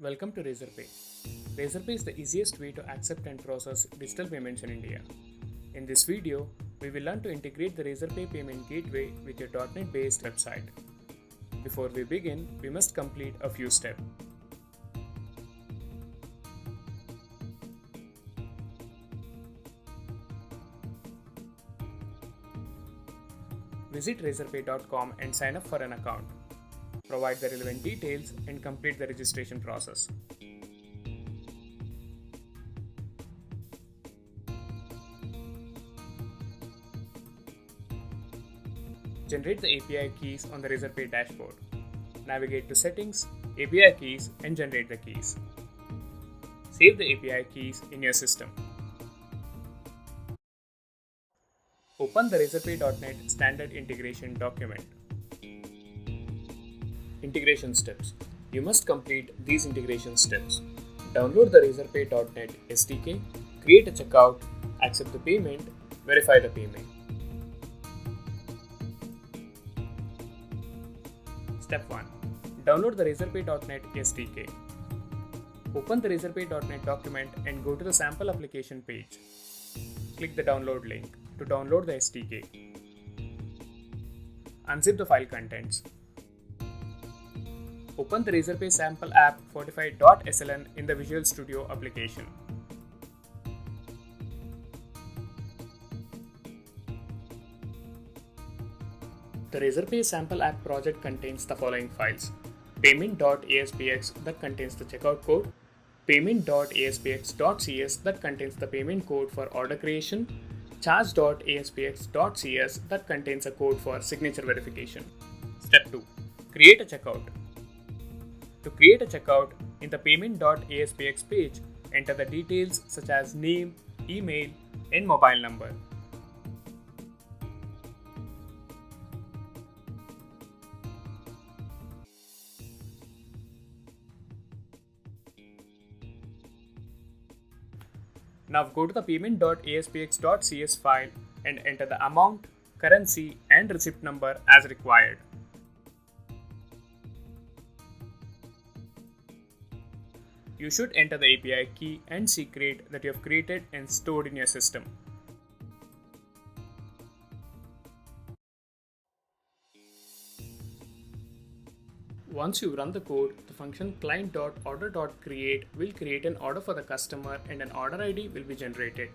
Welcome to Razorpay. Razorpay is the easiest way to accept and process digital payments in India. In this video, we will learn to integrate the Razorpay Payment Gateway with your .NET based website. Before we begin, we must complete a few steps. Visit razorpay.com and sign up for an account. Provide the relevant details and complete the registration process. Generate the API keys on the Razorpay dashboard. Navigate to Settings, API Keys and generate the keys. Save the API keys in your system. Open the Razorpay.NET Standard Integration document. Integration steps. You must complete these integration steps. Download the Razorpay.NET SDK, create a checkout, accept the payment, verify the payment. Step 1. Download the Razorpay.NET SDK. Open the Razorpay.NET document and go to the sample application page. Click the download link to download the SDK. Unzip the file contents. Open the Razorpay sample app fortify.sln in the Visual Studio application. The Razorpay sample app project contains the following files: payment.aspx that contains the checkout code, payment.aspx.cs that contains the payment code for order creation, charge.aspx.cs that contains a code for signature verification. Step 2. Create a checkout. To create a checkout, in the payment.aspx page, enter the details such as name, email, and mobile number. Now go to the payment.aspx.cs file and enter the amount, currency, and receipt number as required. You should enter the API key and secret that you have created and stored in your system. Once you run the code, the function client.order.create will create an order for the customer and an order ID will be generated.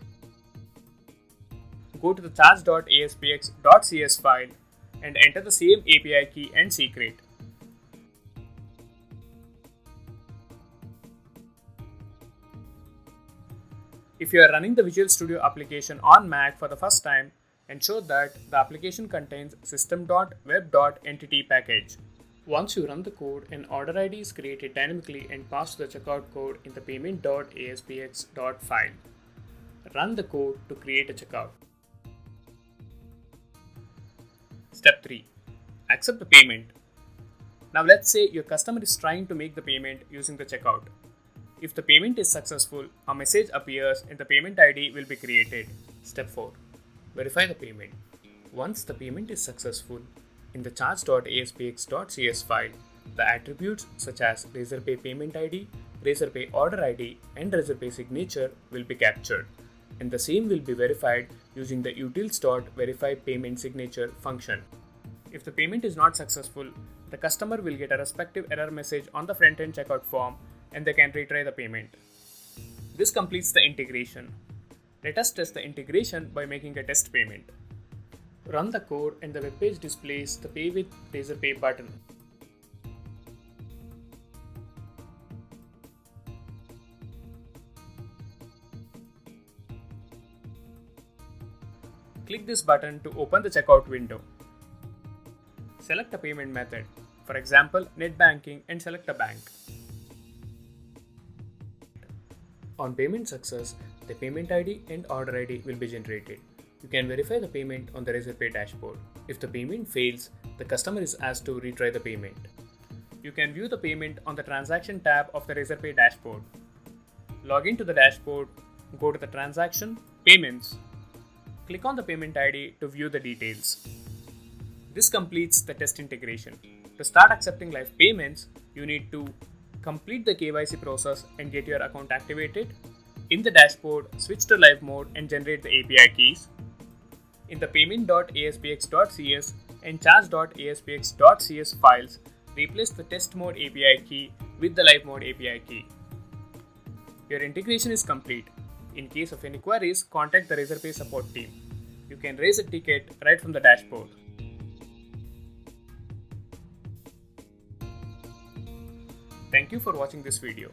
Go to the charge.aspx.cs file and enter the same API key and secret. If you are running the Visual Studio application on Mac for the first time, ensure that the application contains system.web.entity package. Once you run the code, an order ID is created dynamically and passed to the checkout code in the payment.aspx.file. Run the code to create a checkout. Step 3. Accept the payment. Now let's say your customer is trying to make the payment using the checkout. If the payment is successful, a message appears and the payment ID will be created. Step 4. Verify the payment. Once the payment is successful, in the charge.aspx.cs file, the attributes such as Razorpay Payment ID, Razorpay Order ID, and Razorpay Signature will be captured, and the same will be verified using the utils.verify payment signature function. If the payment is not successful, the customer will get a respective error message on the front-end checkout form and they can retry the payment. This completes the integration. Let us test the integration by making a test payment. Run the code and the web page displays the Pay with Razorpay button. Click this button to open the checkout window. Select a payment method, for example, net banking, and select a bank. On payment success, the payment ID and order ID will be generated. You can verify the payment on the Razorpay dashboard. If the payment fails, the customer is asked to retry the payment. You can view the payment on the Transaction tab of the Razorpay dashboard. Log into the dashboard, go to the Transaction, Payments. Click on the payment ID to view the details. This completes the test integration. To start accepting live payments, you need to Complete the KYC process and get your account activated. In the dashboard, switch to live mode and generate the API keys. In the payment.aspx.cs and charge.aspx.cs files, replace the test mode API key with the live mode API key. Your integration is complete. In case of any queries, contact the Razorpay support team. You can raise a ticket right from the dashboard. Thank you for watching this video.